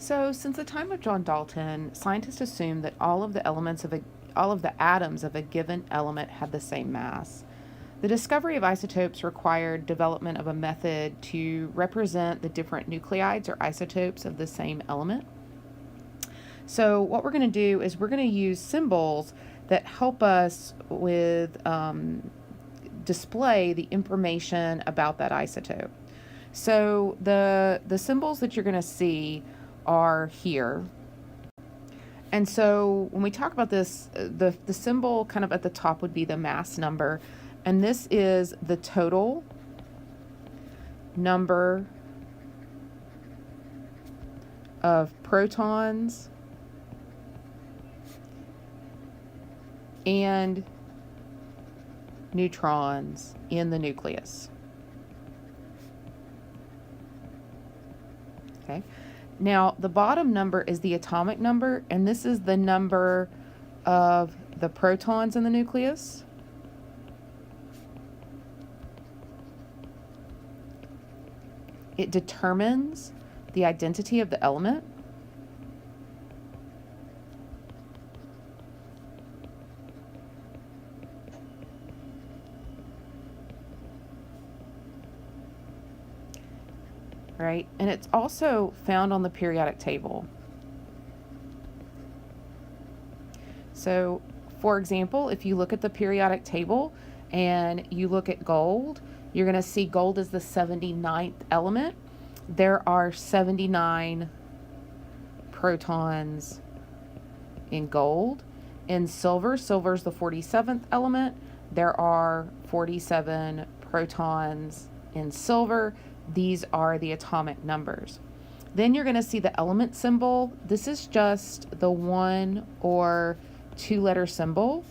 So, since the time of John Dalton, scientists assumed that all of the atoms of a given element had the same mass. The discovery of isotopes required development of a method to represent the different nuclides or isotopes of the same element. So, what we're going to do is we're going to use symbols that help us with display the information about that isotope. So, the symbols that you're going to see are here. And so when we talk about this, the symbol kind of at the top would be the mass number. And this is the total number of protons and neutrons in the nucleus. Okay. Now, the bottom number is the atomic number, and this is the number of the protons in the nucleus. It determines the identity of the element. Right? And it's also found on the periodic table. So, for example, if you look at the periodic table and you look at gold, you're going to see gold is the 79th element. There are 79 protons in gold. In silver, silver is the 47th element. There are 47 protons in silver. These are the atomic numbers. Then you're going to see the element symbol. This is just the 1 or 2 letter symbol.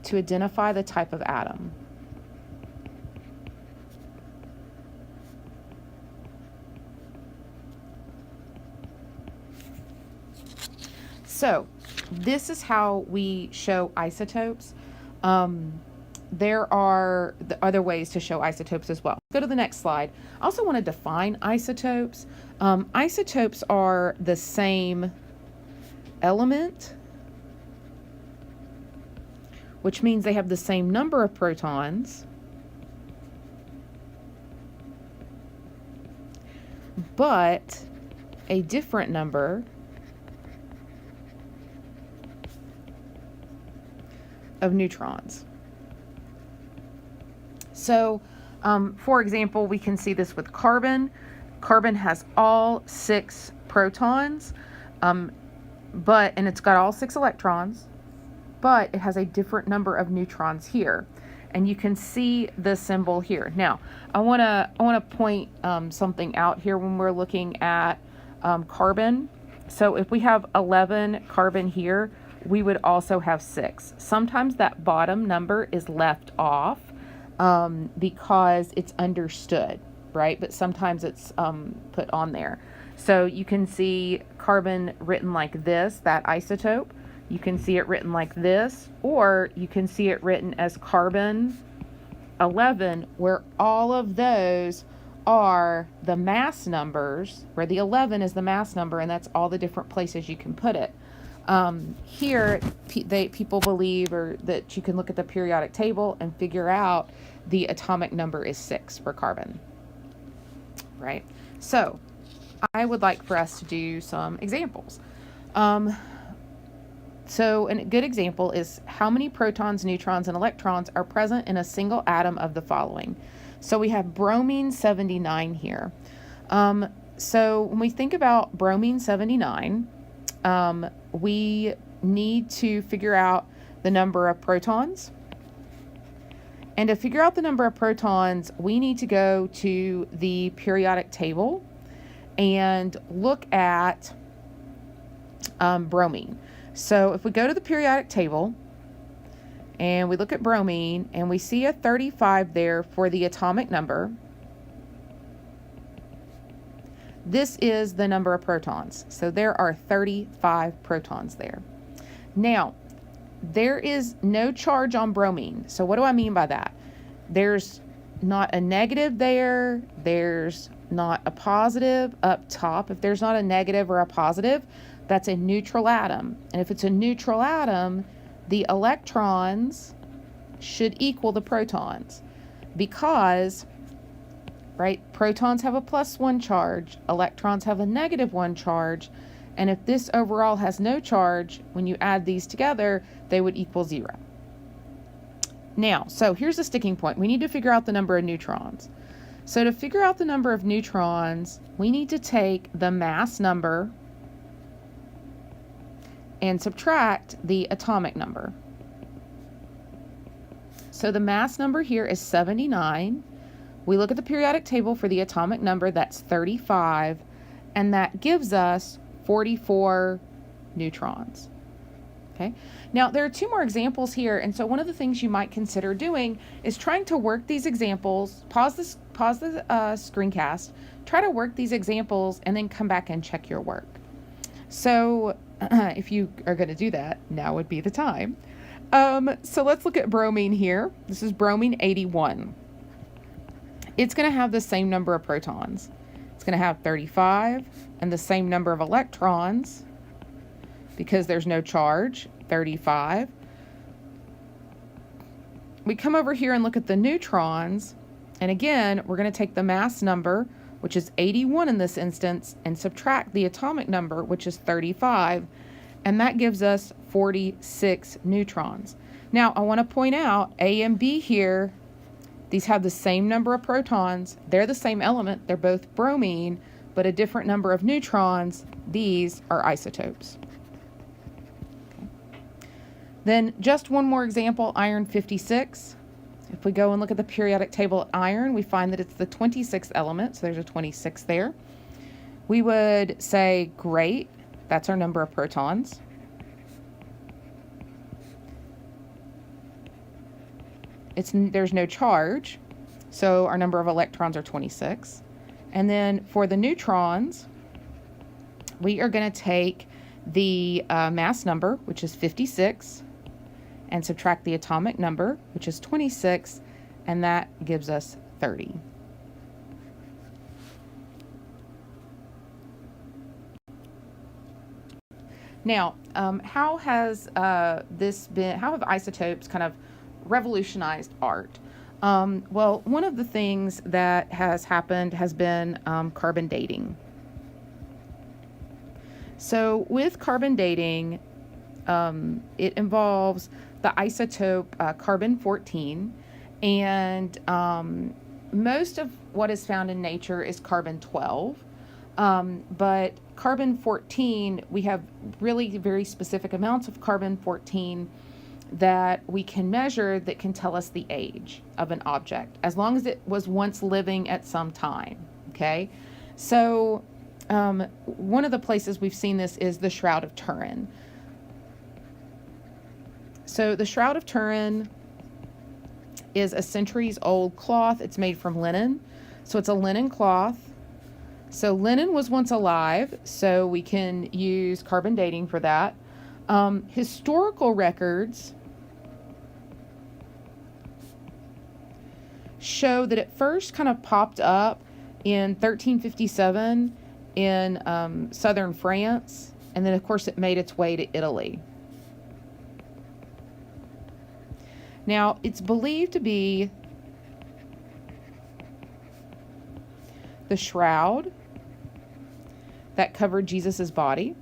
To identify the type of atom. So, this is how we show isotopes. There are the other ways to show isotopes as well. Go to the next slide. I also want to define isotopes. Isotopes are the same element, which means they have the same number of protons, but a different number of neutrons. So, for example, we can see this with carbon. Carbon has all 6 protons, and it's got all 6 electrons, but it has a different number of neutrons here. And you can see the symbol here. Now, I want to point something out here when we're looking at carbon. So if we have 11 carbon here, we would also have 6. Sometimes that bottom number is left off because it's understood, right? But sometimes it's put on there. So you can see carbon written like this, that isotope. You can see it written like this, or you can see it written as carbon 11, where all of those are the mass numbers, where the 11 is the mass number, and that's all the different places you can put it. Here, people believe that you can look at the periodic table and figure out the atomic number is 6 for carbon, right? So, I would like for us to do some examples. So, a good example is how many protons, neutrons, and electrons are present in a single atom of the following. So, we have bromine 79 here. So, when we think about bromine 79, we need to figure out the number of protons. And to figure out the number of protons, we need to go to the periodic table and look at bromine. So if we go to the periodic table and we look at bromine and we see a 35 there for the atomic number, this is the number of protons. So there are 35 protons there. Now, there is no charge on bromine. So what do I mean by that? There's not a negative there, there's not a positive up top. If there's not a negative or a positive, that's a neutral atom. And if it's a neutral atom, the electrons should equal the protons because, right, protons have a +1 charge, electrons have a -1 charge, and if this overall has no charge, when you add these together, they would equal 0. Now, so here's the sticking point. We need to figure out the number of neutrons. So to figure out the number of neutrons, we need to take the mass number and subtract the atomic number. So the mass number here is 79. We look at the periodic table for the atomic number, that's 35, and that gives us 44 neutrons. Okay. Now there are 2 more examples here, and so one of the things you might consider doing is trying to work these examples, pause the screencast, try to work these examples, and then come back and check your work. So if you are going to do that, now would be the time. So let's look at bromine here. This is bromine 81. It's going to have the same number of protons. It's going to have 35 and the same number of electrons because there's no charge, 35. We come over here and look at the neutrons, and again, we're going to take the mass number, which is 81 in this instance, and subtract the atomic number, which is 35, and that gives us 46 neutrons. Now, I want to point out A and B here, these have the same number of protons. They're the same element. They're both bromine, but a different number of neutrons. These are isotopes. Okay. Then just one more example, iron 56. If we go and look at the periodic table of iron, we find that it's the 26th element, so there's a 26 there. We would say, great, that's our number of protons. There's no charge, so our number of electrons are 26. And then for the neutrons, we are going to take the mass number, which is 56, and subtract the atomic number, which is 26, and that gives us 30. Now, how have isotopes kind of revolutionized art? Well, one of the things that has happened has been carbon dating. So with carbon dating, it involves the isotope carbon-14, and most of what is found in nature is carbon-12, but carbon-14, we have really very specific amounts of carbon-14 that we can measure that can tell us the age of an object, as long as it was once living at some time, okay? So one of the places we've seen this is the Shroud of Turin. So the Shroud of Turin is a centuries-old cloth. It's made from linen, so it's a linen cloth. So linen was once alive, so we can use carbon dating for that. Historical records show that it first kind of popped up in 1357 in southern France, and then of course it made its way to Italy. Now, it's believed to be the shroud that covered Jesus's body.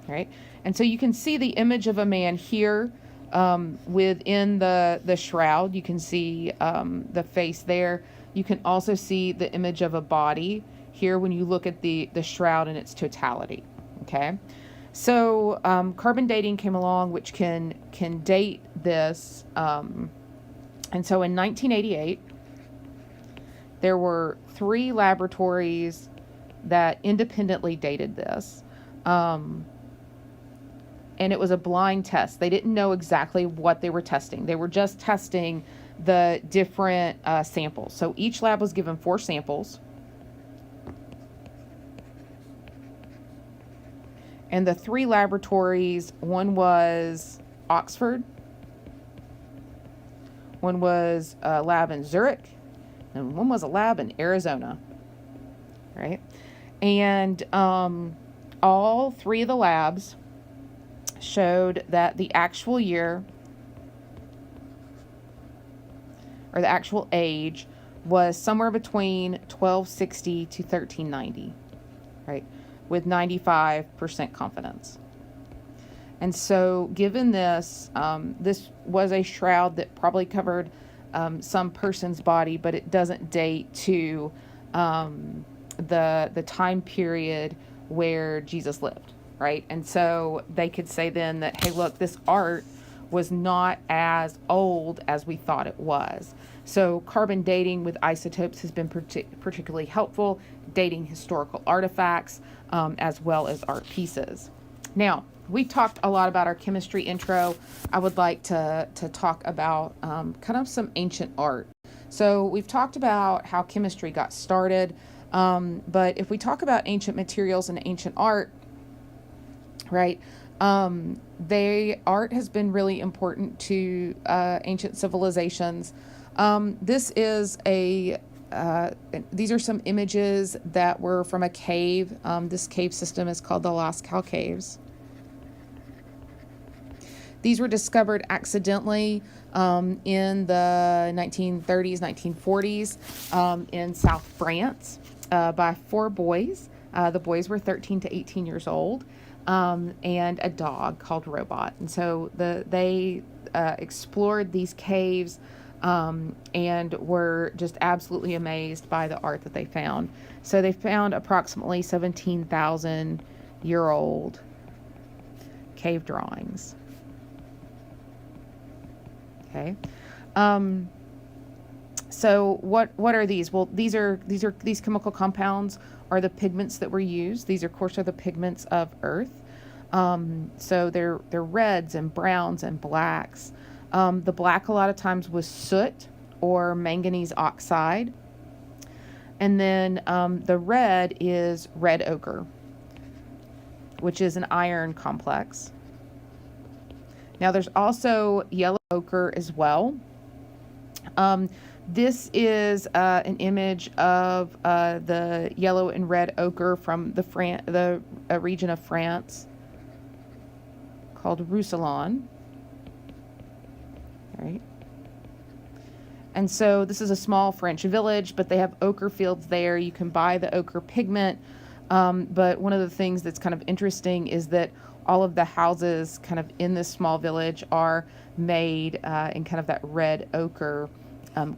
Right? And so you can see the image of a man here within the shroud. You can see the face there. You can also see the image of a body here when you look at the shroud in its totality. Okay? So carbon dating came along, which can date this. And so in 1988, there were 3 laboratories that independently dated this. And it was a blind test. They didn't know exactly what they were testing. They were just testing the different samples. So each lab was given 4 samples. And the three laboratories, one was Oxford, one was a lab in Zurich, and one was a lab in Arizona, right? And all three of the labs showed that the actual year, or the actual age, was somewhere between 1260 to 1390, right? With 95% confidence. And so given this, this was a shroud that probably covered some person's body, but it doesn't date to the time period where Jesus lived, right? And so they could say then that, hey, look, this art was not as old as we thought it was. So carbon dating with isotopes has been particularly helpful, dating historical artifacts as well as art pieces. Now, we talked a lot about our chemistry intro. I would like to talk about kind of some ancient art. So we've talked about how chemistry got started, but if we talk about ancient materials and ancient art, right, art has been really important to ancient civilizations. This is these are some images that were from a cave. This cave system is called the Lascaux Caves. These were discovered accidentally in the 1930s, 1940s in South France by four boys. The boys were 13 to 18 years old, and a dog called Robot. And so they explored these caves and were just absolutely amazed by the art that they found. So they found approximately 17,000-year-old cave drawings. Okay. So what are these? Well, these chemical compounds are the pigments that were used. These, of course, are the pigments of Earth. So they're reds and browns and blacks. The black a lot of times was soot or manganese oxide. And then the red is red ochre, which is an iron complex. Now there's also yellow ochre as well. This is an image of the yellow and red ochre from the region of France called Roussillon. Right. And so this is a small French village, but they have ochre fields there. You can buy the ochre pigment. But one of the things that's kind of interesting is that all of the houses kind of in this small village are made in kind of that red ochre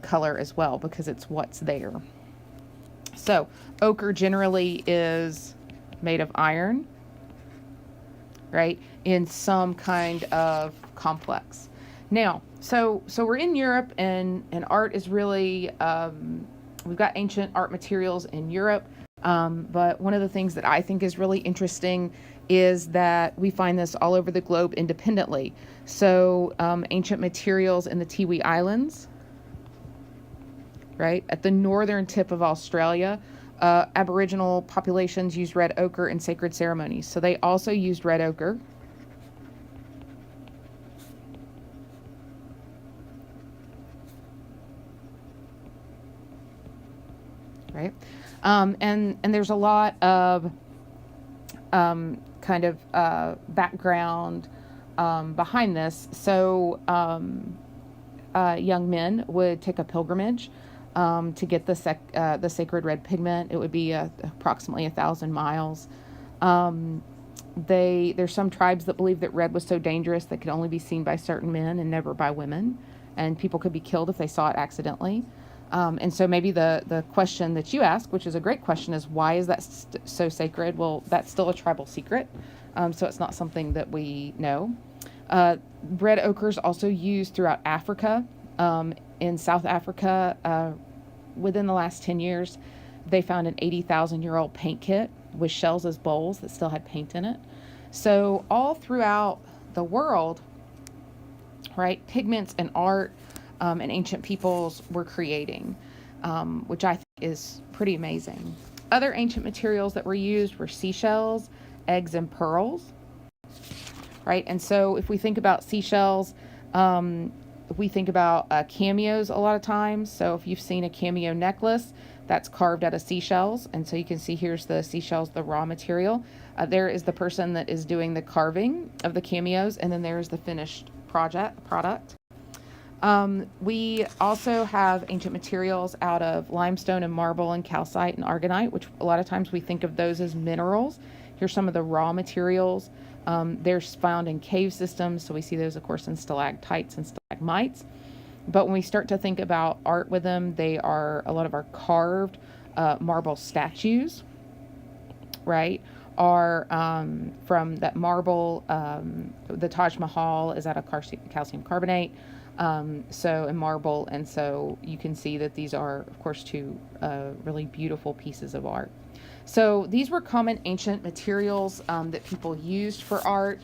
color as well, because it's what's there. So ochre generally is made of iron, right, in some kind of complex. Now, so we're in Europe, and art is really, we've got ancient art materials in Europe, but one of the things that I think is really interesting is that we find this all over the globe independently. So ancient materials in the Tiwi Islands, right, at the northern tip of Australia, Aboriginal populations used red ochre in sacred ceremonies. So they also used red ochre. Right, and there's a lot of kind of background behind this. So young men would take a pilgrimage to get the sacred red pigment. It would be approximately 1,000 miles. There's some tribes that believe that red was so dangerous that could only be seen by certain men and never by women, and people could be killed if they saw it accidentally. And so maybe the question that you ask, which is a great question, is why is that so sacred? Well, that's still a tribal secret, so it's not something that we know. Red ochre is also used throughout Africa. In South Africa, within the last 10 years, they found an 80,000-year-old paint kit with shells as bowls that still had paint in it. So all throughout the world, right, pigments and art and ancient peoples were creating, which I think is pretty amazing. Other ancient materials that were used were seashells eggs and pearls, right? And so if we think about seashells, we think about cameos a lot of times. So if you've seen a cameo necklace, that's carved out of seashells. And so you can see here's the seashells, the raw material. There is the person that is doing the carving of the cameos, and then there's the finished product. We also have ancient materials out of limestone and marble and calcite and aragonite, which a lot of times we think of those as minerals. Here's some of the raw materials. They're found in cave systems, so we see those, of course, in stalactites and stalagmites. But when we start to think about art with them, they are a lot of our carved marble statues, right? Are from that marble. The Taj Mahal is out of calcium carbonate, so in marble, and so you can see that these are, of course, two really beautiful pieces of art. So these were common ancient materials that people used for art.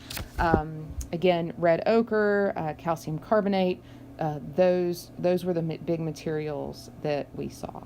Again, red ochre, calcium carbonate. Those were the big materials that we saw.